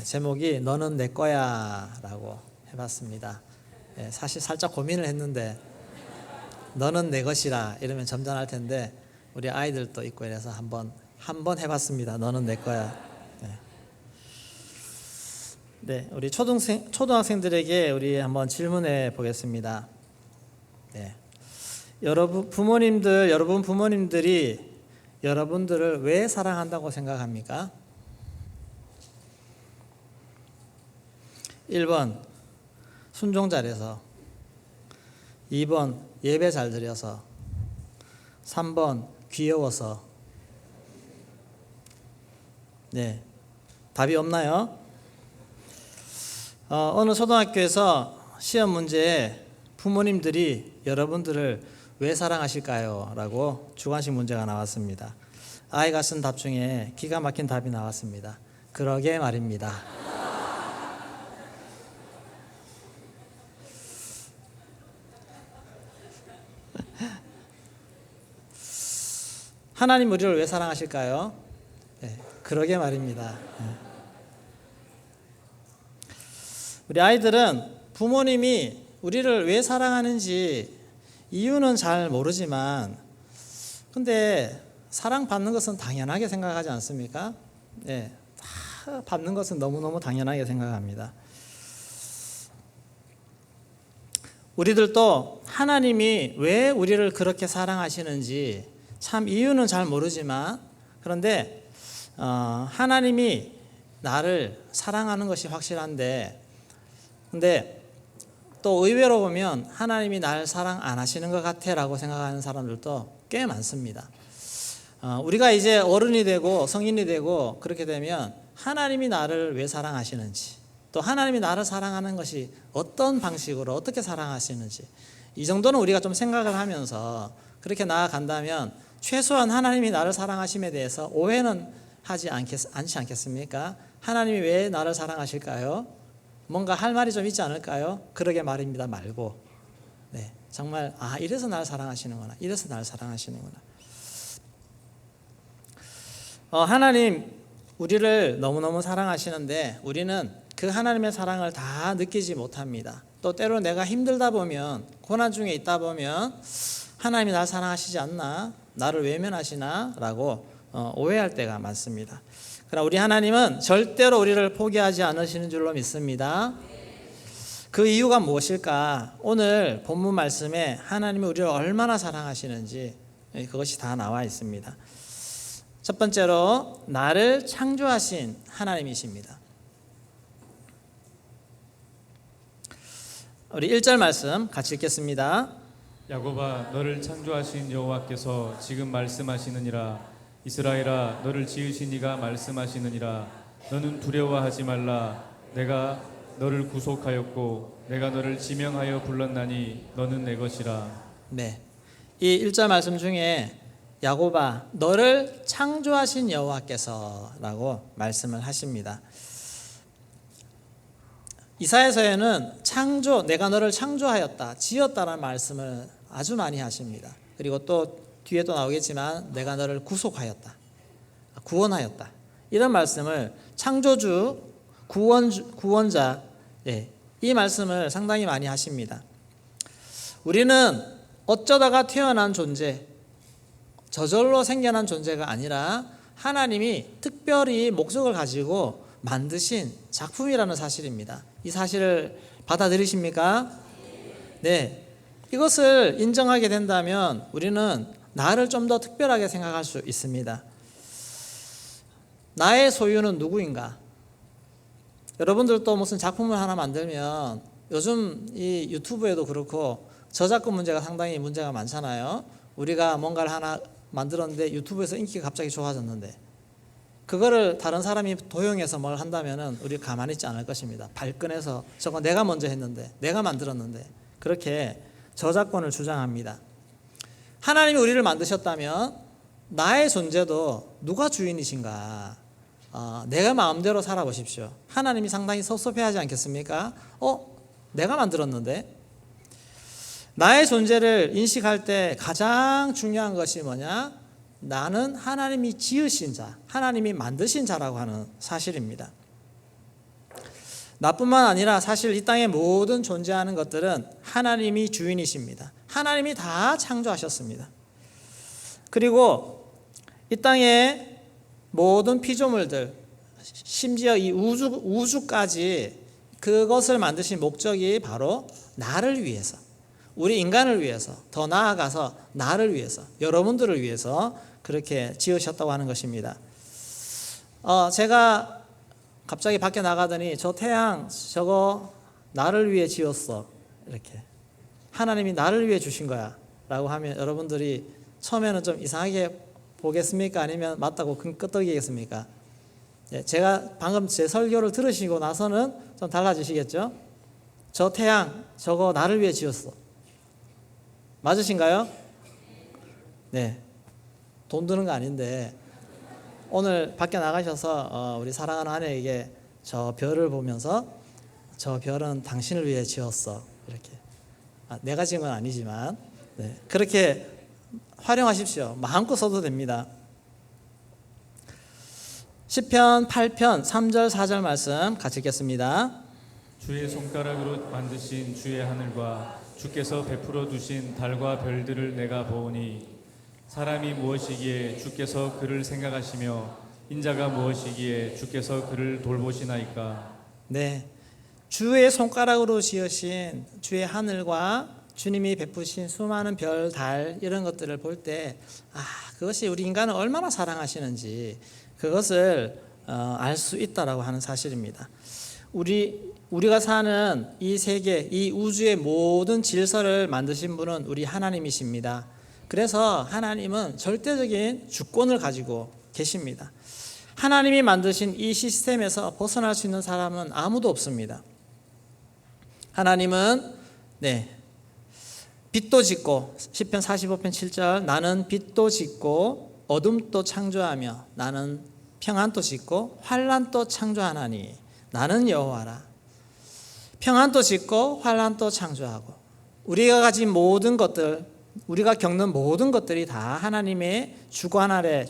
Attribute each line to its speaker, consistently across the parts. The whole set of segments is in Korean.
Speaker 1: 제목이 너는 내 거야 라고 해봤습니다. 사실 살짝 고민을 했는데 너는 내 것이라 이러면 점잖을 텐데 우리 아이들도 있고 이래서 한번 해봤습니다. 너는 내 거야. 네, 우리 초등학생들에게 우리 한번 질문해 보겠습니다. 네. 여러분 부모님들이 여러분들을 왜 사랑한다고 생각합니까? 1번 순종 잘해서, 2번 예배 잘 드려서, 3번 귀여워서. 네, 답이 없나요? 어느 초등학교에서 시험 문제에 부모님들이 여러분들을 왜 사랑하실까요? 라고 주관식 문제가 나왔습니다. 아이가 쓴 답 중에 기가 막힌 답이 나왔습니다. 그러게 말입니다. 하나님 우리를 왜 사랑하실까요? 네, 그러게 말입니다. 우리 아이들은 부모님이 우리를 왜 사랑하는지 이유는 잘 모르지만 근데 사랑받는 것은 당연하게 생각하지 않습니까? 네, 다 받는 것은 너무너무 당연하게 생각합니다. 우리들도 하나님이 왜 우리를 그렇게 사랑하시는지 참 이유는 잘 모르지만 그런데 하나님이 나를 사랑하는 것이 확실한데 근데 또 의외로 보면 하나님이 나를 사랑 안 하시는 것 같아 라고 생각하는 사람들도 꽤 많습니다. 우리가 이제 어른이 되고 성인이 되고 그렇게 되면 하나님이 나를 왜 사랑하시는지 또 하나님이 나를 사랑하는 것이 어떤 방식으로 어떻게 사랑하시는지 이 정도는 우리가 좀 생각을 하면서 그렇게 나아간다면 최소한 하나님이 나를 사랑하심에 대해서 오해는 하지 않겠습니까? 하나님이 왜 나를 사랑하실까요? 뭔가 할 말이 좀 있지 않을까요? 그러게 말입니다 말고 네, 정말 이래서 나를 사랑하시는구나, 이래서 나를 사랑하시는구나. 하나님 우리를 너무너무 사랑하시는데 우리는 그 하나님의 사랑을 다 느끼지 못합니다. 또 때로 내가 힘들다 보면 고난 중에 있다 보면 하나님이 나를 사랑하시지 않나? 나를 외면하시나? 라고 오해할 때가 많습니다. 그러나 우리 하나님은 절대로 우리를 포기하지 않으시는 줄로 믿습니다. 그 이유가 무엇일까? 오늘 본문 말씀에 하나님이 우리를 얼마나 사랑하시는지 그것이 다 나와 있습니다. 첫 번째로 나를 창조하신 하나님이십니다. 우리 1절 말씀 같이 읽겠습니다.
Speaker 2: 야곱아 너를 창조하신 여호와께서 지금 말씀하시느니라. 이스라엘아 너를 지으신 이가 말씀하시느니라. 너는 두려워하지 말라. 내가 너를 구속하였고 내가 너를 지명하여 불렀나니 너는 내 것이라.
Speaker 1: 네, 이 1절 말씀 중에 야곱아 너를 창조하신 여호와께서 라고 말씀을 하십니다. 이사야서에는 내가 너를 창조하였다, 지었다라는 말씀을 아주 많이 하십니다. 그리고 또 뒤에 또 나오겠지만 내가 너를 구속하였다, 구원하였다 이런 말씀을 창조주, 구원자 이 말씀을 상당히 많이 하십니다. 우리는 어쩌다가 태어난 존재, 저절로 생겨난 존재가 아니라 하나님이 특별히 목적을 가지고 만드신 작품이라는 사실입니다. 이 사실을 받아들이십니까? 네. 이것을 인정하게 된다면 우리는 나를 좀 더 특별하게 생각할 수 있습니다. 나의 소유는 누구인가? 여러분들도 무슨 작품을 하나 만들면 요즘 이 유튜브에도 그렇고 저작권 문제가 상당히 문제가 많잖아요. 우리가 뭔가를 하나 만들었는데 유튜브에서 인기가 갑자기 좋아졌는데 그거를 다른 사람이 도용해서 뭘 한다면은 우리 가만히 있지 않을 것입니다. 발끈해서 저거 내가 먼저 했는데, 내가 만들었는데 그렇게 저작권을 주장합니다. 하나님이 우리를 만드셨다면 나의 존재도 누가 주인이신가? 내가 마음대로 살아보십시오. 하나님이 상당히 섭섭해하지 않겠습니까? 내가 만들었는데. 나의 존재를 인식할 때 가장 중요한 것이 뭐냐? 나는 하나님이 지으신 자, 하나님이 만드신 자라고 하는 사실입니다. 나뿐만 아니라 사실 이 땅의 모든 존재하는 것들은 하나님이 주인이십니다. 하나님이 다 창조하셨습니다. 그리고 이 땅의 모든 피조물들, 심지어 이 우주까지 그것을 만드신 목적이 바로 나를 위해서, 우리 인간을 위해서, 더 나아가서 나를 위해서, 여러분들을 위해서 그렇게 지으셨다고 하는 것입니다. 제가 갑자기 밖에 나가더니 저 태양 저거 나를 위해 지었어, 이렇게 하나님이 나를 위해 주신 거야 라고 하면 여러분들이 처음에는 좀 이상하게 보겠습니까? 아니면 맞다고 끄떡이겠습니까? 제가 방금 제 설교를 들으시고 나서는 좀 달라지시겠죠? 저 태양 저거 나를 위해 지었어, 맞으신가요? 네, 돈 드는 거 아닌데 오늘 밖에 나가셔서 우리 사랑하는 아내에게 저 별을 보면서 저 별은 당신을 위해 지었어, 이렇게 내가 지은 건 아니지만 그렇게 활용하십시오. 마음껏 써도 됩니다. 시편 8편 3절 4절 말씀 같이 읽겠습니다.
Speaker 2: 주의 손가락으로 만드신 주의 하늘과 주께서 베풀어 두신 달과 별들을 내가 보오니 사람이 무엇이기에 주께서 그를 생각하시며 인자가 무엇이기에 주께서 그를 돌보시나이까. 네,
Speaker 1: 주의 손가락으로 지으신 주의 하늘과 주님이 베푸신 수많은 별, 달 이런 것들을 볼 때 그것이 우리 인간을 얼마나 사랑하시는지 그것을 알 수 있다라고 하는 사실입니다. 우리가 사는 이 세계, 이 우주의 모든 질서를 만드신 분은 우리 하나님이십니다. 그래서 하나님은 절대적인 주권을 가지고 계십니다. 하나님이 만드신 이 시스템에서 벗어날 수 있는 사람은 아무도 없습니다. 하나님은 빛도 짓고, 시편 45편 7절, 나는 빛도 짓고 어둠도 창조하며 나는 평안도 짓고 환난도 창조하나니 나는 여호와라. 평안도 짓고 환난도 창조하고, 우리가 가진 모든 것들, 우리가 겪는 모든 것들이 다 하나님의 주권 아래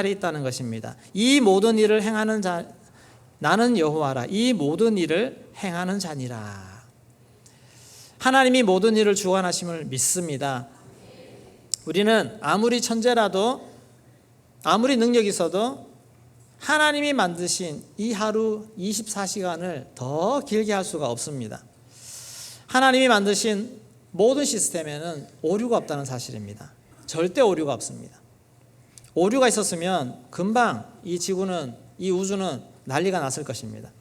Speaker 1: 있다는 것입니다. 이 모든 일을 행하는 자, 나는 여호와라. 이 모든 일을 행하는 자니라. 하나님이 모든 일을 주관하심을 믿습니다. 우리는 아무리 천재라도, 아무리 능력이 있어도 하나님이 만드신 이 하루 24시간을 더 길게 할 수가 없습니다. 하나님이 만드신 모든 시스템에는 오류가 없다는 사실입니다. 절대 오류가 없습니다. 오류가 있었으면 금방 이 지구는, 이 우주는 난리가 났을 것입니다.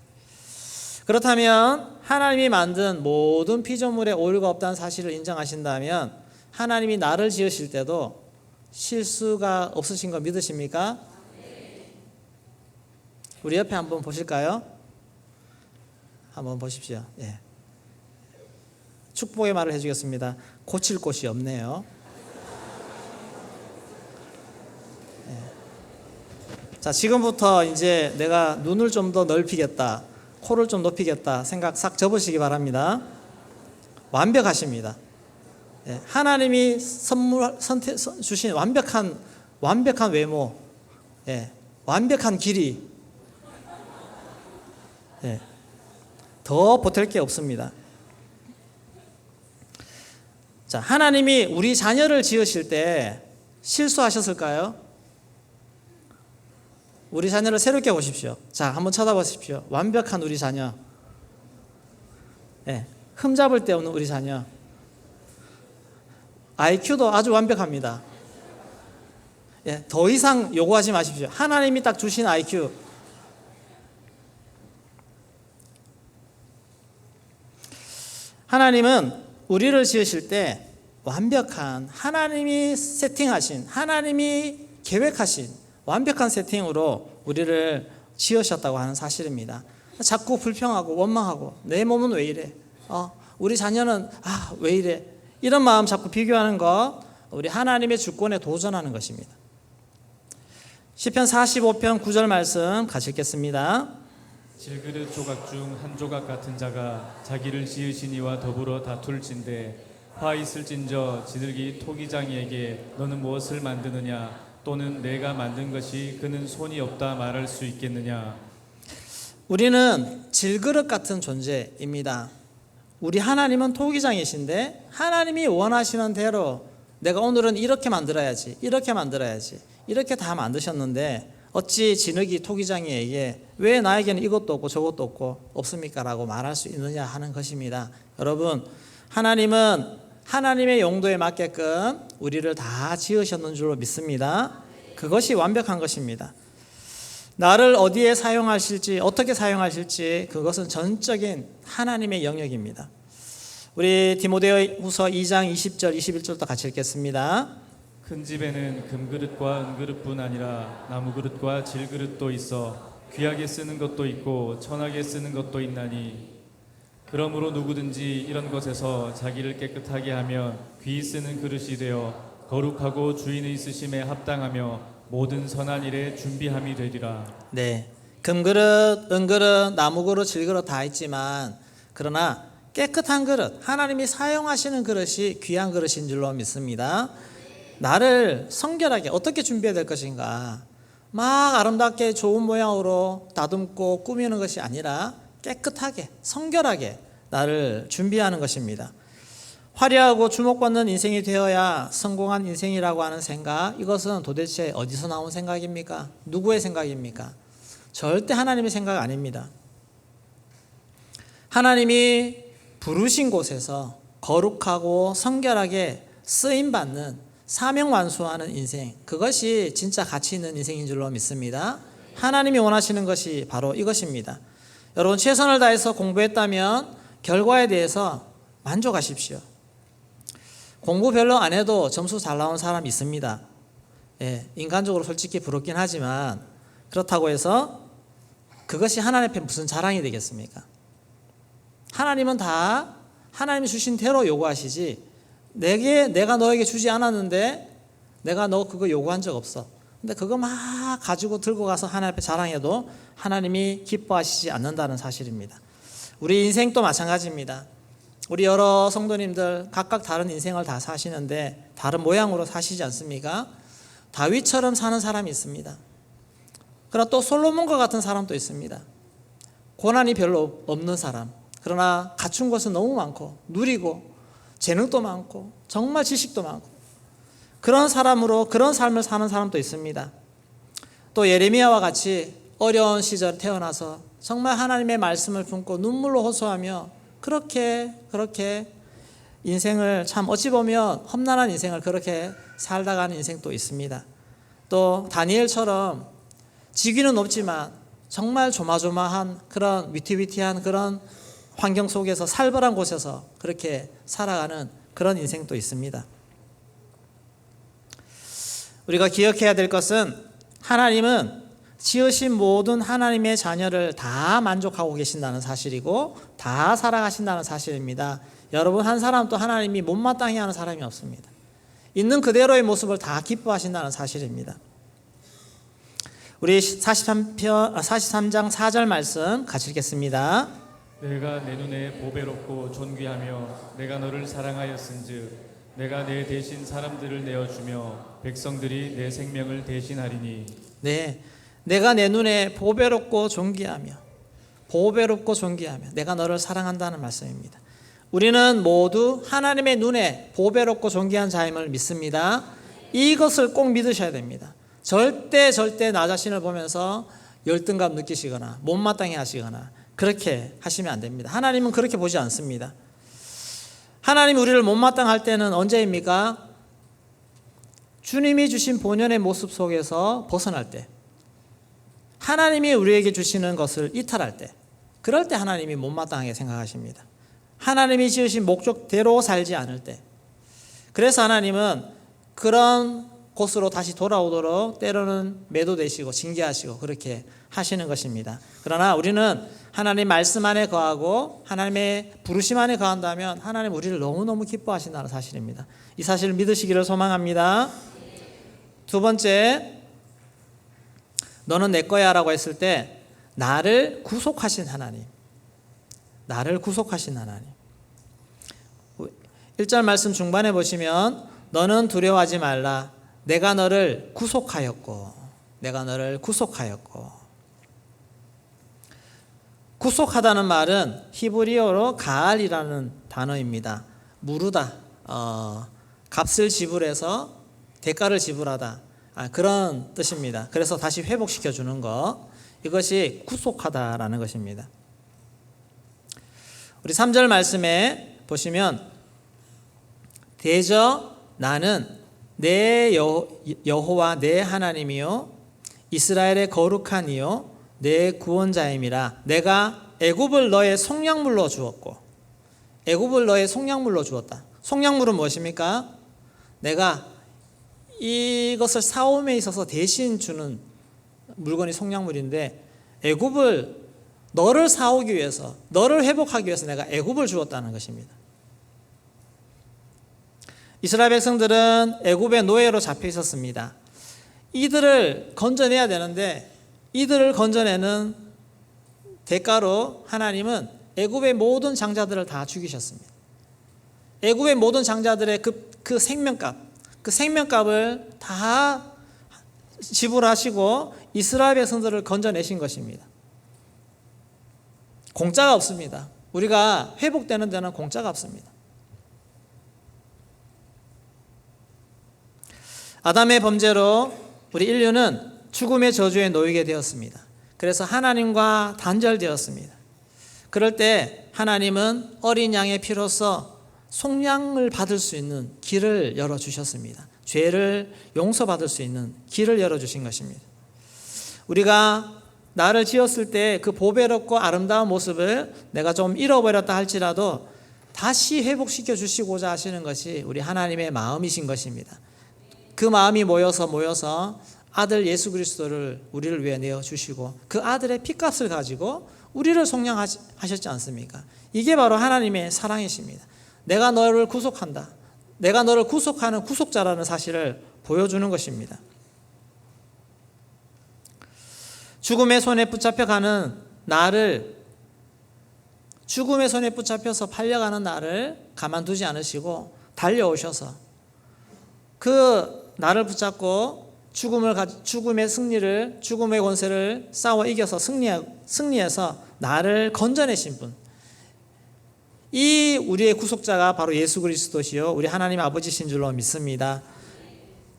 Speaker 1: 그렇다면 하나님이 만든 모든 피조물에 오류가 없다는 사실을 인정하신다면 하나님이 나를 지으실 때도 실수가 없으신 거 믿으십니까? 우리 옆에 한번 보실까요? 한번 보십시오. 축복의 말을 해주겠습니다. 고칠 곳이 없네요. 자, 지금부터 이제 내가 눈을 좀 더 넓히겠다, 코를 좀 높이겠다 생각 싹 접으시기 바랍니다. 완벽하십니다. 하나님이 주신 완벽한 외모, 완벽한 길이, 더 보탤 게 없습니다. 자, 하나님이 우리 자녀를 지으실 때 실수하셨을까요? 우리 자녀를 새롭게 보십시오. 자, 한번 쳐다보십시오. 완벽한 우리 자녀, 흠잡을 데 없는 우리 자녀, IQ도 아주 완벽합니다. 더 이상 요구하지 마십시오. 하나님이 딱 주신 IQ. 하나님은 우리를 지으실 때 완벽한, 하나님이 세팅하신, 하나님이 계획하신 완벽한 세팅으로 우리를 지으셨다고 하는 사실입니다. 자꾸 불평하고 원망하고 내 몸은 왜 이래, 우리 자녀는 왜 이래, 이런 마음 자꾸 비교하는 것, 우리 하나님의 주권에 도전하는 것입니다. 시편 45편 9절 말씀 같이 읽겠습니다.
Speaker 2: 질그릇 조각 중 한 조각 같은 자가 자기를 지으신 이와 더불어 다툴진대 화 있을진저 지들기 토기장이에게 너는 무엇을 만드느냐, 또는 내가 만든 것이 그는 손이 없다 말할 수 있겠느냐.
Speaker 1: 우리는 질그릇 같은 존재입니다. 우리 하나님은 토기장이신데 하나님이 원하시는 대로 내가 오늘은 이렇게 만들어야지, 이렇게 만들어야지, 이렇게 다 만드셨는데 어찌 진흙이 토기장이에게 왜 나에게는 이것도 없고 저것도 없고 없습니까? 라고 말할 수 있느냐 하는 것입니다. 여러분, 하나님은 하나님의 용도에 맞게끔 우리를 다 지으셨는 줄로 믿습니다. 그것이 완벽한 것입니다. 나를 어디에 사용하실지, 어떻게 사용하실지 그것은 전적인 하나님의 영역입니다. 우리 디모데후서 2장 20절 21절도 같이 읽겠습니다.
Speaker 2: 큰 집에는 금그릇과 은그릇뿐 아니라 나무그릇과 질그릇도 있어 귀하게 쓰는 것도 있고 천하게 쓰는 것도 있나니 그러므로 누구든지 이런 것에서 자기를 깨끗하게 하면 귀히 쓰는 그릇이 되어 거룩하고 주인의 쓰심에 합당하며 모든 선한 일에 준비함이 되리라.
Speaker 1: 네, 금그릇, 은그릇, 나무그릇, 질그릇 다 있지만 그러나 깨끗한 그릇, 하나님이 사용하시는 그릇이 귀한 그릇인 줄로 믿습니다. 나를 성결하게 어떻게 준비해야 될 것인가, 막 아름답게 좋은 모양으로 다듬고 꾸미는 것이 아니라 깨끗하게 성결하게 나를 준비하는 것입니다. 화려하고 주목받는 인생이 되어야 성공한 인생이라고 하는 생각, 이것은 도대체 어디서 나온 생각입니까? 누구의 생각입니까? 절대 하나님의 생각 아닙니다. 하나님이 부르신 곳에서 거룩하고 성결하게 쓰임받는 사명 완수하는 인생, 그것이 진짜 가치 있는 인생인 줄로 믿습니다. 하나님이 원하시는 것이 바로 이것입니다. 여러분, 최선을 다해서 공부했다면 결과에 대해서 만족하십시오. 공부 별로 안 해도 점수 잘 나온 사람이 있습니다. 예, 인간적으로 솔직히 부럽긴 하지만 그렇다고 해서 그것이 하나님 앞에 무슨 자랑이 되겠습니까? 하나님은 다 하나님이 주신 대로 요구하시지, 내가 너에게 주지 않았는데 내가 너 그거 요구한 적 없어. 근데 그거 막 가지고 들고 가서 하나님 앞에 자랑해도 하나님이 기뻐하시지 않는다는 사실입니다. 우리 인생도 마찬가지입니다. 우리 여러 성도님들 각각 다른 인생을 다 사시는데 다른 모양으로 사시지 않습니까? 다윗처럼 사는 사람이 있습니다. 그러나 또 솔로몬과 같은 사람도 있습니다. 고난이 별로 없는 사람, 그러나 갖춘 것은 너무 많고 누리고 재능도 많고 정말 지식도 많고 그런 사람으로 그런 삶을 사는 사람도 있습니다. 또 예레미야와 같이 어려운 시절에 태어나서 정말 하나님의 말씀을 품고 눈물로 호소하며 그렇게 인생을 참 어찌 보면 험난한 인생을 그렇게 살다 가는 인생도 있습니다. 또 다니엘처럼 직위는 높지만 정말 조마조마한 그런 위태위태한 그런 환경 속에서 살벌한 곳에서 그렇게 살아가는 그런 인생도 있습니다. 우리가 기억해야 될 것은 하나님은 지으신 모든 하나님의 자녀를 다 만족하고 계신다는 사실이고 다 살아가신다는 사실입니다. 여러분, 한 사람도 하나님이 못마땅해 하는 사람이 없습니다. 있는 그대로의 모습을 다 기뻐하신다는 사실입니다. 우리 43장 4절 말씀 같이 읽겠습니다.
Speaker 2: 내가 내 눈에 보배롭고 존귀하며 내가 너를 사랑하였은즉 내가 내 대신 사람들을 내어주며 백성들이 내 생명을 대신하리니.
Speaker 1: 네, 내가 내 눈에 보배롭고 존귀하며 내가 너를 사랑한다는 말씀입니다. 우리는 모두 하나님의 눈에 보배롭고 존귀한 자임을 믿습니다. 이것을 꼭 믿으셔야 됩니다. 절대 나 자신을 보면서 열등감 느끼시거나 못마땅해 하시거나 그렇게 하시면 안 됩니다. 하나님은 그렇게 보지 않습니다. 하나님 우리를 못마땅할 때는 언제입니까? 주님이 주신 본연의 모습 속에서 벗어날 때, 하나님이 우리에게 주시는 것을 이탈할 때, 그럴 때 하나님이 못마땅하게 생각하십니다. 하나님이 지으신 목적대로 살지 않을 때, 그래서 하나님은 그런 곳으로 다시 돌아오도록 때로는 매도되시고 징계하시고 그렇게 하시는 것입니다. 그러나 우리는 하나님 말씀 안에 거하고 하나님의 부르심 안에 거한다면 하나님 우리를 너무너무 기뻐하신다는 사실입니다. 이 사실을 믿으시기를 소망합니다. 두 번째, 너는 내 거야 라고 했을 때 나를 구속하신 하나님, 1절 말씀 중반에 보시면 너는 두려워하지 말라, 내가 너를 구속하였고 구속하다는 말은 히브리어로 가알이라는 단어입니다. 무르다, 값을 지불해서 대가를 지불하다, 그런 뜻입니다. 그래서 다시 회복시켜 주는 것, 이것이 구속하다라는 것입니다. 우리 3절 말씀에 보시면 대저 나는 내 여호와 내 하나님이요 이스라엘의 거룩한 이요 내 구원자임이라. 내가 애굽을 너의 속량물로 주었고, 애굽을 너의 속량물로 주었다. 속량물은 무엇입니까? 내가 이것을 사옴에 있어서 대신 주는 물건이 속량물인데, 애굽을 너를 사오기 위해서, 너를 회복하기 위해서 내가 애굽을 주었다는 것입니다. 이스라엘 백성들은 애굽의 노예로 잡혀 있었습니다. 이들을 건져내야 되는데, 이들을 건져내는 대가로 하나님은 애굽의 모든 장자들을 다 죽이셨습니다. 애굽의 모든 장자들의 그 생명값, 그 생명값을 다 지불하시고 이스라엘 백성들을 건져내신 것입니다. 공짜가 없습니다. 우리가 회복되는 데는 공짜가 없습니다. 아담의 범죄로 우리 인류는 죽음의 저주에 놓이게 되었습니다. 그래서 하나님과 단절되었습니다. 그럴 때 하나님은 어린 양의 피로써 속량을 받을 수 있는 길을 열어주셨습니다. 죄를 용서받을 수 있는 길을 열어주신 것입니다. 우리가 나를 지었을 때 그 보배롭고 아름다운 모습을 내가 좀 잃어버렸다 할지라도 다시 회복시켜 주시고자 하시는 것이 우리 하나님의 마음이신 것입니다. 그 마음이 모여서 아들 예수 그리스도를 우리를 위해 내어주시고 그 아들의 피값을 가지고 우리를 속량하셨지 않습니까? 이게 바로 하나님의 사랑이십니다. 내가 너를 구속한다. 내가 너를 구속하는 구속자라는 사실을 보여주는 것입니다. 죽음의 손에 붙잡혀가는 나를, 죽음의 손에 붙잡혀서 팔려가는 나를 가만두지 않으시고 달려오셔서 그 나를 붙잡고 죽음의 승리를, 죽음의 권세를 싸워 이겨서 승리해서 나를 건져내신 분, 이 우리의 구속자가 바로 예수 그리스도시요 우리 하나님 아버지신 줄로 믿습니다.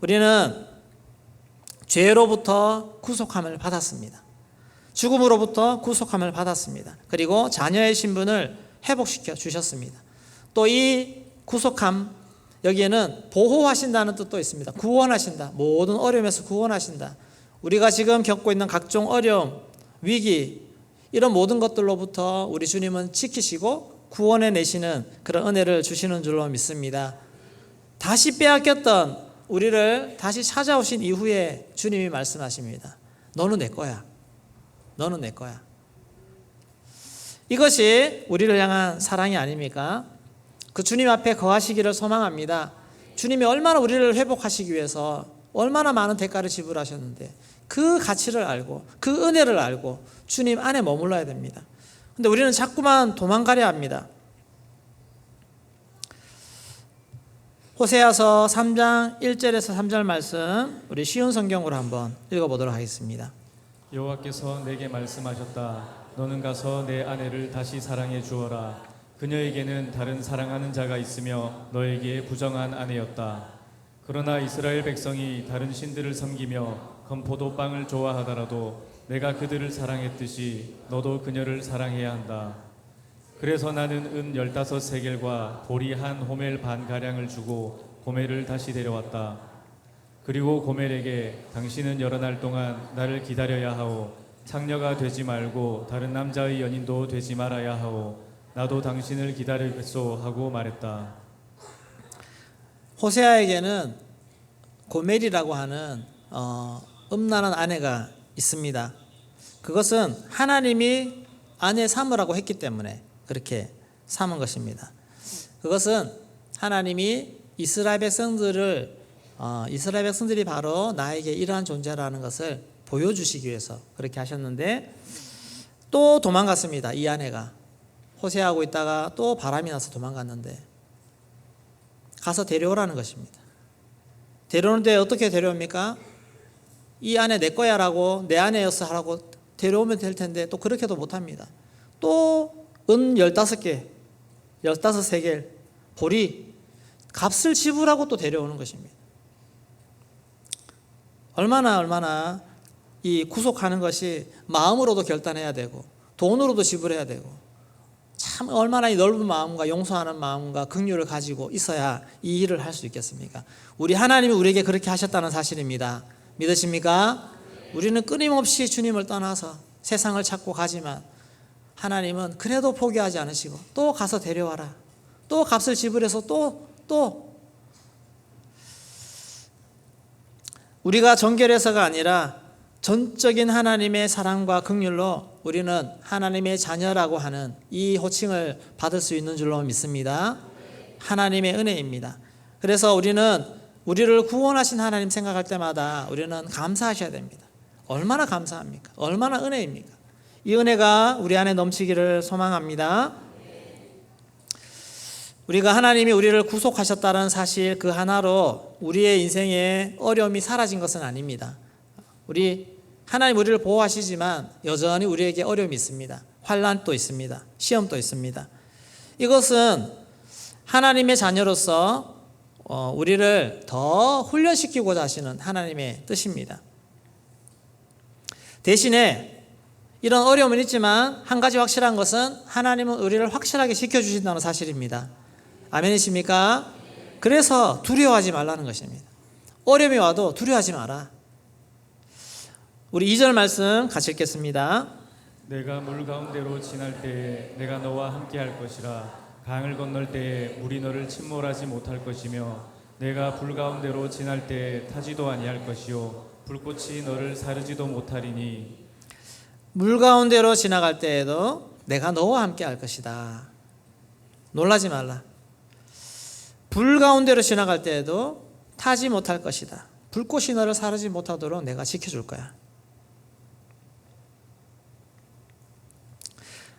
Speaker 1: 우리는 죄로부터 구속함을 받았습니다. 죽음으로부터 구속함을 받았습니다. 그리고 자녀의 신분을 회복시켜 주셨습니다. 또 이 구속함, 여기에는 보호하신다는 뜻도 있습니다. 구원하신다. 모든 어려움에서 구원하신다. 우리가 지금 겪고 있는 각종 어려움, 위기, 이런 모든 것들로부터 우리 주님은 지키시고 구원해 내시는 그런 은혜를 주시는 줄로 믿습니다. 다시 빼앗겼던 우리를 다시 찾아오신 이후에 주님이 말씀하십니다. 너는 내 거야. 너는 내 거야. 이것이 우리를 향한 사랑이 아닙니까? 그 주님 앞에 거하시기를 소망합니다. 주님이 얼마나 우리를 회복하시기 위해서 얼마나 많은 대가를 지불하셨는데 그 가치를 알고 그 은혜를 알고 주님 안에 머물러야 됩니다. 근데 우리는 자꾸만 도망가려 합니다. 호세아서 3장 1절에서 3절 말씀 우리 쉬운 성경으로 한번 읽어보도록 하겠습니다.
Speaker 2: 여호와께서 내게 말씀하셨다. 너는 가서 내 아내를 다시 사랑해 주어라. 그녀에게는 다른 사랑하는 자가 있으며 너에게 부정한 아내였다. 그러나 이스라엘 백성이 다른 신들을 섬기며 건포도빵을 좋아하더라도 내가 그들을 사랑했듯이 너도 그녀를 사랑해야 한다. 그래서 나는 은 15세겔과 보리 한 호멜 반가량을 주고 고멜을 다시 데려왔다. 그리고 고멜에게 당신은 여러 날 동안 나를 기다려야 하오. 창녀가 되지 말고 다른 남자의 연인도 되지 말아야 하오. 나도 당신을 기다리겠소 하고 말했다.
Speaker 1: 호세아에게는 고멜이라고 하는 음란한 아내가 있습니다. 그것은 하나님이 아내 삼으라고 했기 때문에 그렇게 삼은 것입니다. 그것은 하나님이 이스라엘 백성들이 바로 나에게 이러한 존재라는 것을 보여주시기 위해서 그렇게 하셨는데 또 도망갔습니다. 이 아내가 호세하고 있다가 또 바람이 나서 도망갔는데 가서 데려오라는 것입니다. 데려오는데 어떻게 데려옵니까? 이 아내 내 거야 라고 내 아내였어 하라고 데려오면 될 텐데 또 그렇게도 못합니다. 또 은 15개, 15세겔, 보리, 값을 지불하고 또 데려오는 것입니다. 얼마나 이 구속하는 것이 마음으로도 결단해야 되고 돈으로도 지불해야 되고 참 얼마나 이 넓은 마음과 용서하는 마음과 긍휼을 가지고 있어야 이 일을 할 수 있겠습니까? 우리 하나님이 우리에게 그렇게 하셨다는 사실입니다. 믿으십니까? 우리는 끊임없이 주님을 떠나서 세상을 찾고 가지만 하나님은 그래도 포기하지 않으시고 또 가서 데려와라. 또 값을 지불해서 또 우리가 정결해서가 아니라 전적인 하나님의 사랑과 긍휼로 우리는 하나님의 자녀라고 하는 이 호칭을 받을 수 있는 줄로 믿습니다. 하나님의 은혜입니다. 그래서 우리는 우리를 구원하신 하나님 생각할 때마다 우리는 감사하셔야 됩니다. 얼마나 감사합니까? 얼마나 은혜입니까? 이 은혜가 우리 안에 넘치기를 소망합니다. 우리가 하나님이 우리를 구속하셨다는 사실 그 하나로 우리의 인생에 어려움이 사라진 것은 아닙니다. 하나님 우리를 보호하시지만 여전히 우리에게 어려움이 있습니다. 환난도 있습니다. 시험도 있습니다. 이것은 하나님의 자녀로서 우리를 더 훈련시키고자 하시는 하나님의 뜻입니다. 대신에 이런 어려움은 있지만 한 가지 확실한 것은 하나님은 우리를 확실하게 지켜주신다는 사실입니다. 아멘이십니까? 그래서 두려워하지 말라는 것입니다. 어려움이 와도 두려워하지 마라. 우리 2절 말씀 같이 읽겠습니다.
Speaker 2: 내가 물 가운데로 지날 때에 내가 너와 함께 할 것이라. 강을 건널 때에 물이 너를 침몰하지 못할 것이며 내가 불 가운데로 지날 때에 타지도 아니할 것이요 불꽃이 너를 사르지도 못하리니.
Speaker 1: 물 가운데로 지나갈 때에도 내가 너와 함께 할 것이다. 놀라지 말라. 불 가운데로 지나갈 때에도 타지 못할 것이다. 불꽃이 너를 사르지 못하도록 내가 지켜줄 거야.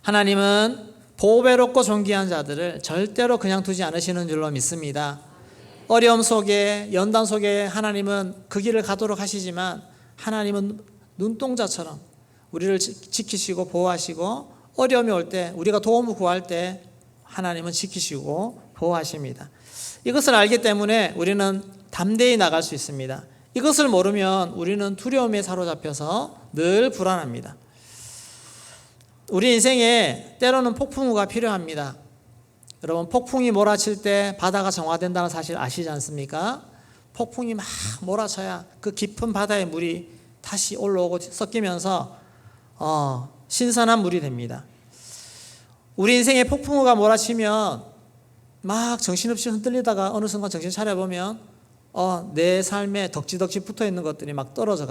Speaker 1: 하나님은 보배롭고 존귀한 자들을 절대로 그냥 두지 않으시는 줄로 믿습니다. 어려움 속에, 연단 속에 하나님은 그 길을 가도록 하시지만 하나님은 눈동자처럼 우리를 지키시고 보호하시고 어려움이 올 때, 우리가 도움을 구할 때 하나님은 지키시고 보호하십니다. 이것을 알기 때문에 우리는 담대히 나갈 수 있습니다. 이것을 모르면 우리는 두려움에 사로잡혀서 늘 불안합니다. 우리 인생에 때로는 폭풍우가 필요합니다. 여러분, 폭풍이 몰아칠 때 바다가 정화된다는 사실 아시지 않습니까? 폭풍이 막 몰아쳐야 그 깊은 바다의 물이 다시 올라오고 섞이면서 신선한 물이 됩니다. 우리 인생에 폭풍우가 몰아치면 막 정신없이 흔들리다가 어느 순간 정신 차려보면 내 삶에 덕지덕지 붙어있는 것들이 막 떨어져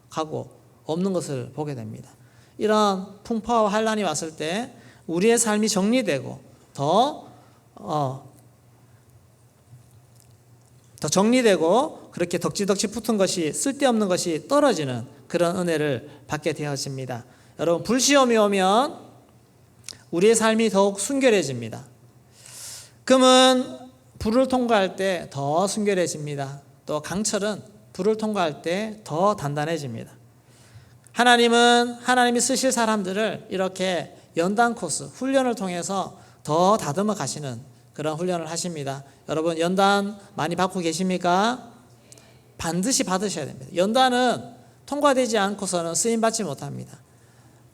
Speaker 1: 가고 없는 것을 보게 됩니다. 이런 풍파와 환란이 왔을 때 우리의 삶이 정리되고 더 정리되고 그렇게 덕지덕지 붙은 것이 쓸데없는 것이 떨어지는 그런 은혜를 받게 되어집니다. 여러분, 불시험이 오면 우리의 삶이 더욱 순결해집니다. 금은 불을 통과할 때 더 순결해집니다. 또 강철은 불을 통과할 때 더 단단해집니다. 하나님은 하나님이 쓰실 사람들을 이렇게 연단 코스, 훈련을 통해서 더 다듬어 가시는 그런 훈련을 하십니다. 여러분, 연단 많이 받고 계십니까? 반드시 받으셔야 됩니다. 연단은 통과되지 않고서는 쓰임받지 못합니다.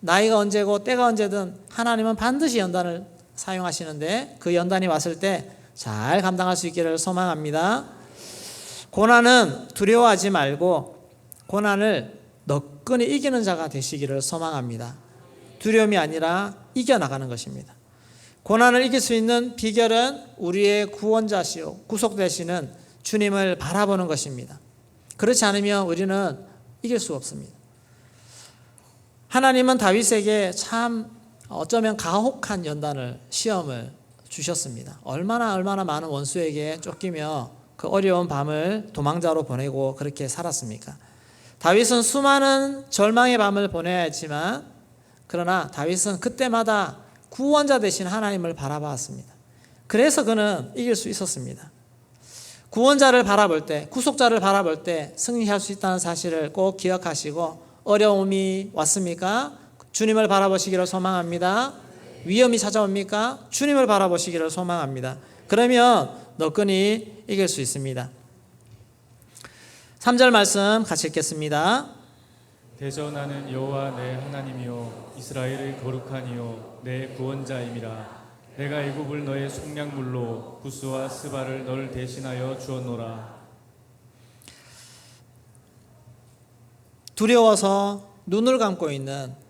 Speaker 1: 나이가 언제고 때가 언제든 하나님은 반드시 연단을 사용하시는데 그 연단이 왔을 때 잘 감당할 수 있기를 소망합니다. 고난은 두려워하지 말고 고난을 너끈히 이기는 자가 되시기를 소망합니다. 두려움이 아니라 이겨나가는 것입니다. 고난을 이길 수 있는 비결은 우리의 구원자시오 구속되시는 주님을 바라보는 것입니다. 그렇지 않으면 우리는 이길 수 없습니다. 하나님은 다윗에게 참 어쩌면 가혹한 연단을, 시험을 주셨습니다. 얼마나 많은 원수에게 쫓기며 그 어려운 밤을 도망자로 보내고 그렇게 살았습니까? 다윗은 수많은 절망의 밤을 보내야 했지만 그러나 다윗은 그때마다 구원자 되신 하나님을 바라봤습니다. 그래서 그는 이길 수 있었습니다. 구원자를 바라볼 때, 구속자를 바라볼 때 승리할 수 있다는 사실을 꼭 기억하시고, 어려움이 왔습니까? 주님을 바라보시기를 소망합니다. 위험이 찾아옵니까? 주님을 바라보시기를 소망합니다. 그러면 너끈히 이길 수 있습니다. 3절 말씀 같이 읽겠습니다.
Speaker 2: 대전하는 여호와 내 하나님이요 이스라엘의 거룩하니요 내 구원자임이라. 내가 애굽을 너의 속량물로 구스와 스바를 너를 대신하여 주었노라.
Speaker 1: 두려워서 눈을 감고 있는,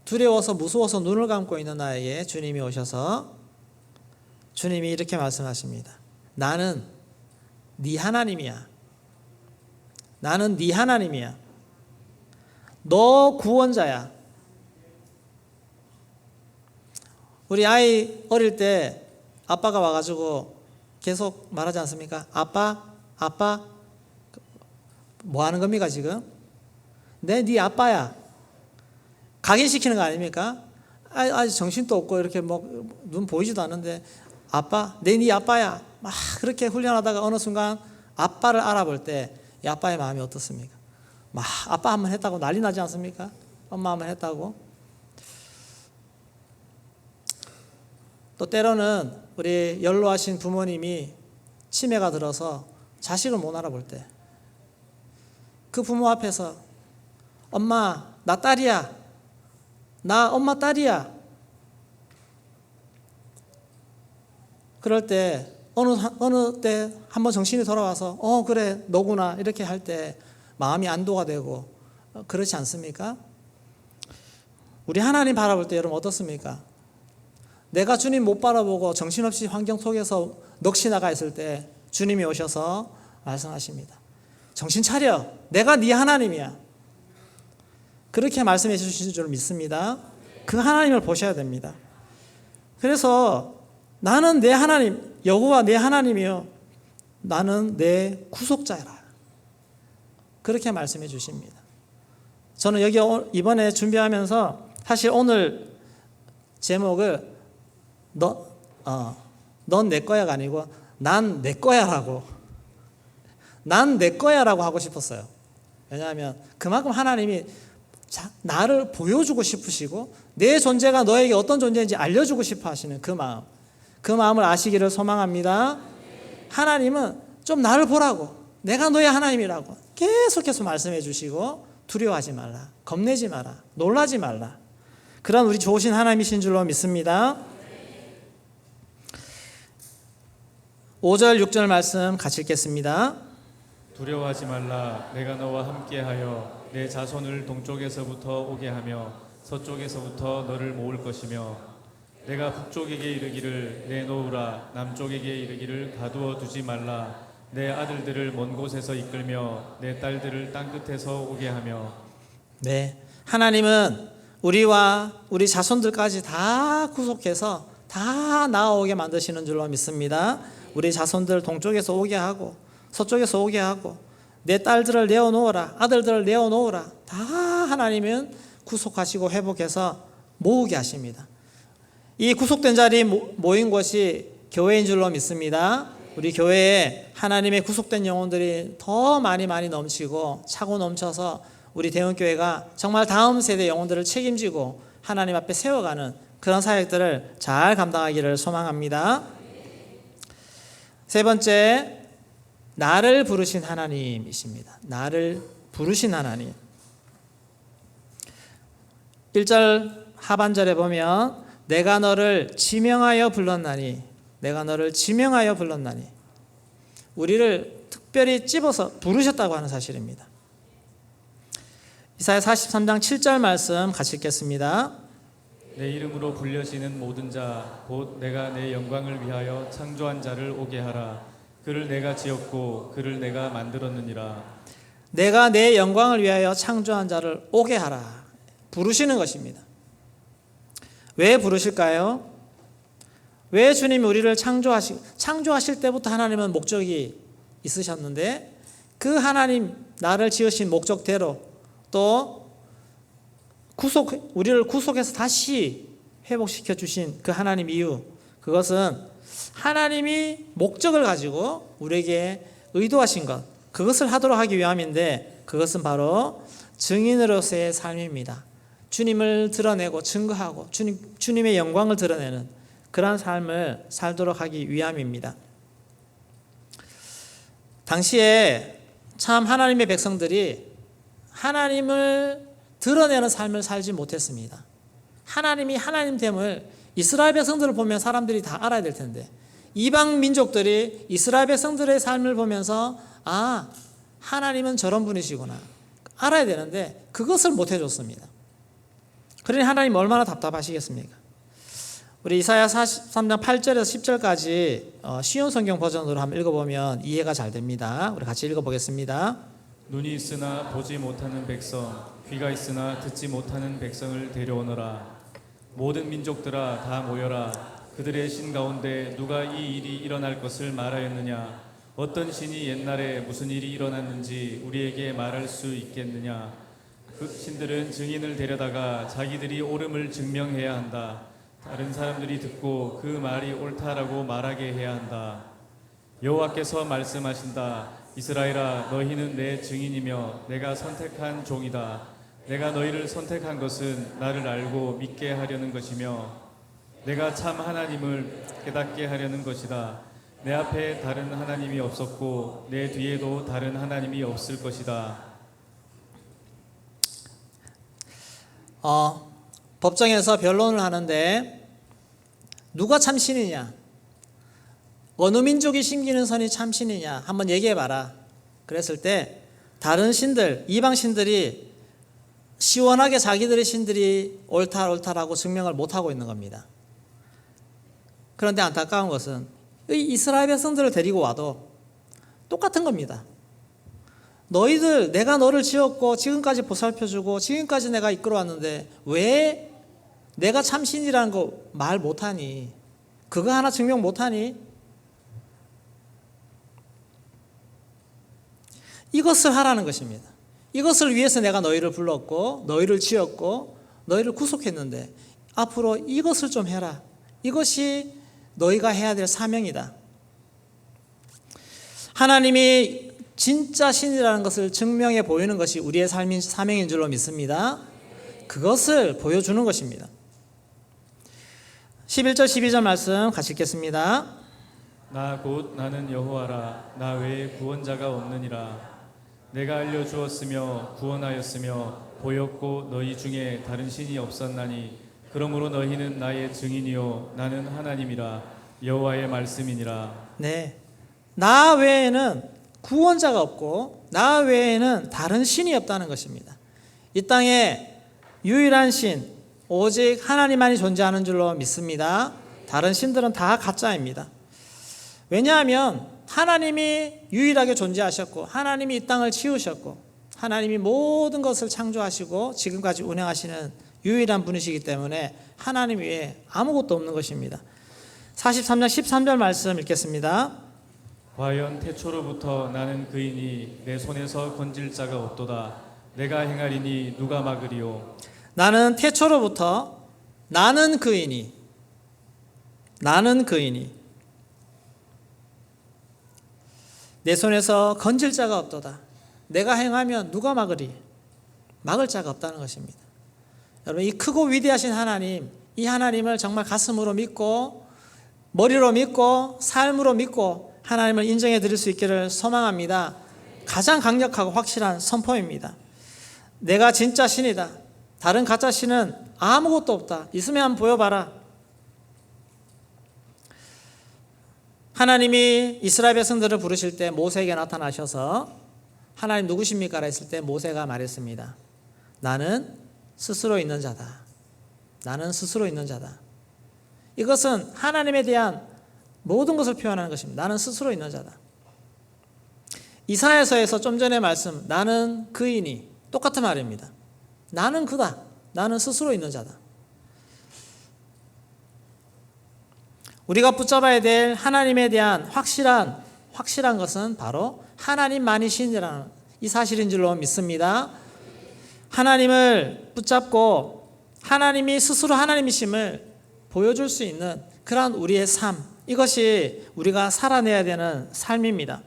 Speaker 1: 두려워서 무서워서 눈을 감고 있는 나에게 주님이 오셔서 주님이 이렇게 말씀하십니다. 나는 네 하나님이야. 나는 네 하나님이야. 너 구원자야. 우리 아이 어릴 때 아빠가 와가지고 계속 말하지 않습니까? 아빠, 아빠, 뭐 하는 겁니까 지금? 네 아빠야. 각인시키는 거 아닙니까? 아직 정신도 없고 이렇게 뭐 눈 보이지도 않는데 아빠, 네 아빠야. 막 그렇게 훈련하다가 어느 순간 아빠를 알아볼 때 이 아빠의 마음이 어떻습니까? 막 아빠 한번 했다고 난리 나지 않습니까? 엄마 한번 했다고. 또 때로는 우리 연로하신 부모님이 치매가 들어서 자식을 못 알아볼 때 그 부모 앞에서 엄마 나 딸이야. 나 엄마 딸이야. 그럴 때 어느 때 한번 정신이 돌아와서 그래 너구나 이렇게 할 때 마음이 안도가 되고 그렇지 않습니까? 우리 하나님 바라볼 때 여러분 어떻습니까? 내가 주님 못 바라보고 정신없이 환경 속에서 넋이 나가 있을 때 주님이 오셔서 말씀하십니다. 정신 차려. 내가 네 하나님이야. 그렇게 말씀해 주신 줄 믿습니다. 그 하나님을 보셔야 됩니다. 그래서 나는 내 하나님, 여호와 내 하나님이요. 나는 내 구속자라. 그렇게 말씀해 주십니다. 저는 여기 이번에 준비하면서 사실 오늘 제목을 넌 내 거야가 아니고 난 내 거야라고, 난 내 거야라고 하고 싶었어요. 왜냐하면 그만큼 하나님이 나를 보여주고 싶으시고 내 존재가 너에게 어떤 존재인지 알려주고 싶어 하시는 그 마음, 그 마음을 아시기를 소망합니다. 하나님은 좀 나를 보라고, 내가 너의 하나님이라고 계속해서 말씀해 주시고 두려워하지 말라, 겁내지 마라, 놀라지 말라, 그런 우리 좋으신 하나님이신 줄로 믿습니다. 5절 6절 말씀 같이 읽겠습니다.
Speaker 2: 두려워하지 말라. 내가 너와 함께하여 내 자손을 동쪽에서부터 오게 하며 서쪽에서부터 너를 모을 것이며 내가 북쪽에게 이르기를 내놓으라, 남쪽에게 이르기를 가두어 두지 말라. 내 아들들을 먼 곳에서 이끌며 내 딸들을 땅끝에서 오게 하며. 네,
Speaker 1: 하나님은 우리와 우리 자손들까지 다 구속해서 다 나아오게 만드시는 줄로 믿습니다. 우리 자손들 동쪽에서 오게 하고 서쪽에서 오게 하고 내 딸들을 내어놓으라, 아들들을 내어놓으라. 다 하나님은 구속하시고 회복해서 모으게 하십니다. 이 구속된 자리 모인 곳이 교회인 줄로 믿습니다. 우리 교회에 하나님의 구속된 영혼들이 더 많이 넘치고 차고 넘쳐서 우리 대원교회가 정말 다음 세대 영혼들을 책임지고 하나님 앞에 세워가는 그런 사역들을 잘 감당하기를 소망합니다. 세 번째, 나를 부르신 하나님이십니다. 나를 부르신 하나님. 1절 하반절에 보면 내가 너를 지명하여 불렀나니, 내가 너를 지명하여 불렀나니, 우리를 특별히 찝어서 부르셨다고 하는 사실입니다. 이사야 43장 7절 말씀 같이 읽겠습니다.
Speaker 2: 내 이름으로 불려지는 모든 자 곧 내가 내 영광을 위하여 창조한 자를 오게 하라. 그를 내가 지었고 그를 내가 만들었느니라.
Speaker 1: 내가 내 영광을 위하여 창조한 자를 오게 하라. 부르시는 것입니다. 왜 부르실까요? 왜 주님이 우리를 창조하실 때부터 하나님은 목적이 있으셨는데 그 하나님 나를 지으신 목적대로 또 우리를 구속해서 다시 회복시켜 주신 그 하나님 이유, 그것은 하나님이 목적을 가지고 우리에게 의도하신 것, 그것을 하도록 하기 위함인데 그것은 바로 증인으로서의 삶입니다. 주님을 드러내고 증거하고 주님의 영광을 드러내는 그러한 삶을 살도록 하기 위함입니다. 당시에 참 하나님의 백성들이 하나님을 드러내는 삶을 살지 못했습니다. 하나님이 하나님됨을 이스라엘 백성들을 보면 사람들이 다 알아야 될 텐데, 이방 민족들이 이스라엘 백성들의 삶을 보면서 아, 하나님은 저런 분이시구나 알아야 되는데 그것을 못 해줬습니다. 그러니 하나님 얼마나 답답하시겠습니까? 우리 이사야 43장 8절에서 10절까지 쉬운 성경 버전으로 한번 읽어보면 이해가 잘 됩니다. 우리 같이 읽어보겠습니다.
Speaker 2: 눈이 있으나 보지 못하는 백성, 귀가 있으나 듣지 못하는 백성을 데려오너라. 모든 민족들아 다 모여라. 그들의 신 가운데 누가 이 일이 일어날 것을 말하였느냐? 어떤 신이 옛날에 무슨 일이 일어났는지 우리에게 말할 수 있겠느냐? 그 신들은 증인을 데려다가 자기들이 옳음을 증명해야 한다. 다른 사람들이 듣고 그 말이 옳다라고 말하게 해야 한다. 여호와께서 말씀하신다. 이스라엘아, 너희는 내 증인이며 내가 선택한 종이다. 내가 너희를 선택한 것은 나를 알고 믿게 하려는 것이며 내가 참 하나님을 깨닫게 하려는 것이다. 내 앞에 다른 하나님이 없었고 내 뒤에도 다른 하나님이 없을 것이다.
Speaker 1: 법정에서 변론을 하는데 누가 참신이냐, 어느 민족이 심기는 선이 참신이냐 한번 얘기해봐라. 그랬을 때 다른 신들, 이방 신들이 시원하게 자기들의 신들이 옳다라고 증명을 못하고 있는 겁니다. 그런데 안타까운 것은 이 이스라엘 백성들을 데리고 와도 똑같은 겁니다. 너희들, 내가 너를 지었고 지금까지 보살펴주고 지금까지 내가 이끌어왔는데 왜 내가 참신이라는 거 말 못하니? 그거 하나 증명 못하니? 이것을 하라는 것입니다. 이것을 위해서 내가 너희를 불렀고 너희를 지었고 너희를 구속했는데 앞으로 이것을 좀 해라. 이것이 너희가 해야 될 사명이다. 하나님이 진짜 신이라는 것을 증명해 보이는 것이 우리의 삶인 사명인 줄로 믿습니다. 그것을 보여주는 것입니다. 11절 12절 말씀 같이 읽겠습니다.
Speaker 2: 나 곧 나는 여호와라. 나 외에 구원자가 없느니라. 내가 알려주었으며 구원하였으며 보였고 너희 중에 다른 신이 없었나니 그러므로 너희는 나의 증인이요 나는 하나님이라. 여호와의 말씀이니라.
Speaker 1: 네, 나 외에는 구원자가 없고 나 외에는 다른 신이 없다는 것입니다. 이 땅에 유일한 신 오직 하나님만이 존재하는 줄로 믿습니다. 다른 신들은 다 가짜입니다. 왜냐하면 하나님이 유일하게 존재하셨고 하나님이 이 땅을 치우셨고 하나님이 모든 것을 창조하시고 지금까지 운행하시는 유일한 분이시기 때문에 하나님 외에 아무것도 없는 것입니다. 43장 13절 말씀 읽겠습니다.
Speaker 2: 과연 태초로부터 나는 그이니 내 손에서 건질 자가 없도다. 내가 행하리니 누가 막으리요.
Speaker 1: 나는 태초로부터 나는 그이니 내 손에서 건질 자가 없도다. 내가 행하면 누가 막으리? 막을 자가 없다는 것입니다. 여러분, 이 크고 위대하신 하나님, 이 하나님을 정말 가슴으로 믿고 머리로 믿고 삶으로 믿고 하나님을 인정해 드릴 수 있기를 소망합니다. 가장 강력하고 확실한 선포입니다. 내가 진짜 신이다. 다른 가짜 신은 아무것도 없다. 있으면 한번 보여봐라. 하나님이 이스라엘 백성들을 부르실 때 모세에게 나타나셔서 하나님 누구십니까? 했을 때 모세가 말했습니다. 나는 스스로 있는 자다. 나는 스스로 있는 자다. 이것은 하나님에 대한 모든 것을 표현하는 것입니다. 나는 스스로 있는 자다. 이사야서에서 좀 전에 말씀 나는 그이니 똑같은 말입니다. 나는 그다. 나는 스스로 있는 자다. 우리가 붙잡아야 될 하나님에 대한 확실한 것은 바로 하나님만이 신이라는 이 사실인 줄로 믿습니다. 하나님을 붙잡고 하나님이 스스로 하나님이심을 보여줄 수 있는 그러한 우리의 삶, 이것이 우리가 살아내야 되는 삶입니다.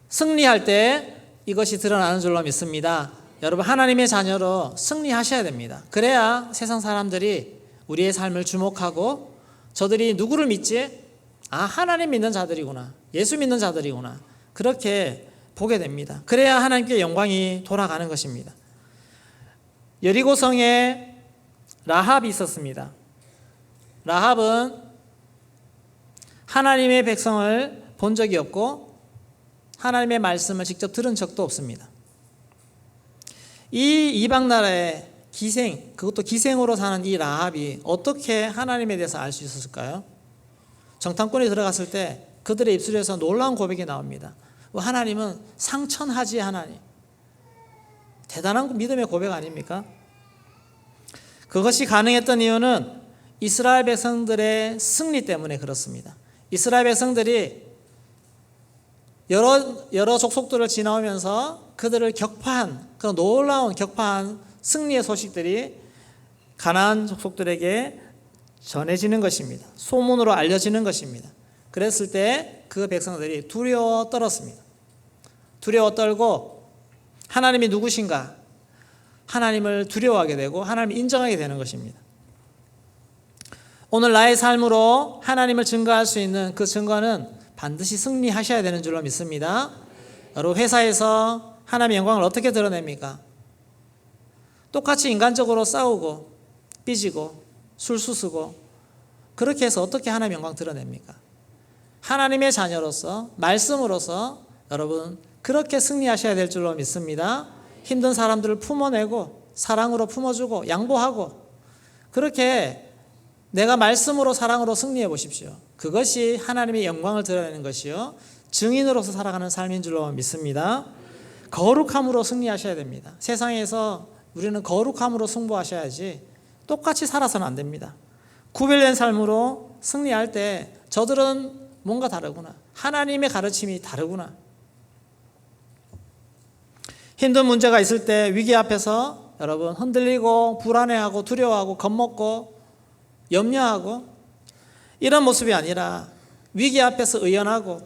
Speaker 1: 승리할 때 이것이 드러나는 줄로 믿습니다. 여러분 하나님의 자녀로 승리하셔야 됩니다. 그래야 세상 사람들이 우리의 삶을 주목하고 저들이 누구를 믿지? 아, 하나님 믿는 자들이구나. 예수 믿는 자들이구나. 그렇게 보게 됩니다. 그래야 하나님께 영광이 돌아가는 것입니다. 여리고성에 라합이 있었습니다. 라합은 하나님의 백성을 본 적이 없고 하나님의 말씀을 직접 들은 적도 없습니다. 이 이방 나라의 기생, 그것도 기생으로 사는 이 라합이 어떻게 하나님에 대해서 알 수 있었을까요? 정탐꾼이 들어갔을 때 그들의 입술에서 놀라운 고백이 나옵니다. 하나님은 상천하지 하나님. 대단한 믿음의 고백 아닙니까? 그것이 가능했던 이유는 이스라엘 백성들의 승리 때문에 그렇습니다. 이스라엘 백성들이 여러 족속들을 지나오면서 그들을 격파한, 그 놀라운 격파한 승리의 소식들이 가나안 족속들에게 전해지는 것입니다. 소문으로 알려지는 것입니다. 그랬을 때 그 백성들이 두려워 떨었습니다. 두려워 떨고 하나님이 누구신가? 하나님을 두려워하게 되고 하나님을 인정하게 되는 것입니다. 오늘 나의 삶으로 하나님을 증거할 수 있는 그 증거는 반드시 승리하셔야 되는 줄로 믿습니다. 여러분 회사에서 하나님의 영광을 어떻게 드러냅니까? 똑같이 인간적으로 싸우고 삐지고 술수쓰고 그렇게 해서 어떻게 하나님의 영광 드러냅니까? 하나님의 자녀로서 말씀으로서 여러분 그렇게 승리하셔야 될 줄로 믿습니다. 힘든 사람들을 품어내고 사랑으로 품어주고 양보하고 그렇게 내가 말씀으로 사랑으로 승리해 보십시오. 그것이 하나님의 영광을 드러내는 것이요 증인으로서 살아가는 삶인 줄로 믿습니다. 거룩함으로 승리하셔야 됩니다. 세상에서 우리는 거룩함으로 승부하셔야지 똑같이 살아서는 안 됩니다. 구별된 삶으로 승리할 때 저들은 뭔가 다르구나. 하나님의 가르침이 다르구나. 힘든 문제가 있을 때 위기 앞에서 여러분 흔들리고 불안해하고 두려워하고 겁먹고 염려하고 이런 모습이 아니라 위기 앞에서 의연하고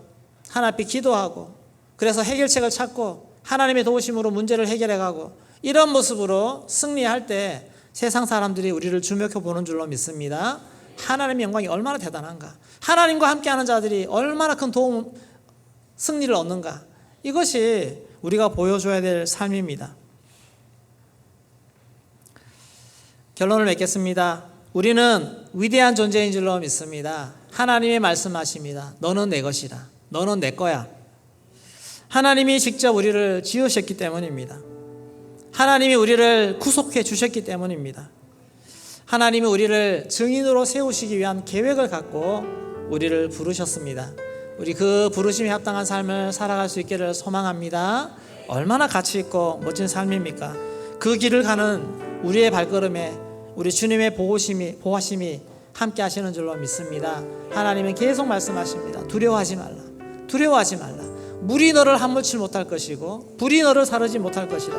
Speaker 1: 하나님 앞에 기도하고 그래서 해결책을 찾고 하나님의 도우심으로 문제를 해결해가고 이런 모습으로 승리할 때 세상 사람들이 우리를 주목해 보는 줄로 믿습니다. 하나님의 영광이 얼마나 대단한가. 하나님과 함께하는 자들이 얼마나 큰 도움, 승리를 얻는가. 이것이 우리가 보여줘야 될 삶입니다. 결론을 맺겠습니다. 우리는 위대한 존재인 줄로 믿습니다. 하나님의 말씀하십니다. 너는 내 것이다. 너는 내 거야. 하나님이 직접 우리를 지으셨기 때문입니다. 하나님이 우리를 구속해 주셨기 때문입니다. 하나님이 우리를 증인으로 세우시기 위한 계획을 갖고 우리를 부르셨습니다. 우리 그 부르심에 합당한 삶을 살아갈 수 있기를 소망합니다. 얼마나 가치 있고 멋진 삶입니까? 그 길을 가는 우리의 발걸음에 우리 주님의 보호하심이 함께 하시는 줄로 믿습니다. 하나님은 계속 말씀하십니다. 두려워하지 말라. 두려워하지 말라. 물이 너를 함몰치 못할 것이고 불이 너를 사르지 못할 것이라.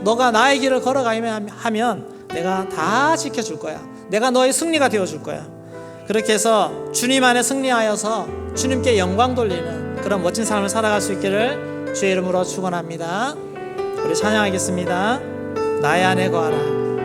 Speaker 1: 너가 나의 길을 걸어가면 하면 내가 다 지켜줄 거야. 내가 너의 승리가 되어줄 거야. 그렇게 해서 주님 안에 승리하여서 주님께 영광 돌리는 그런 멋진 삶을 살아갈 수 있기를 주의 이름으로 축원합니다. 우리 찬양하겠습니다. 나의 안에 거하라.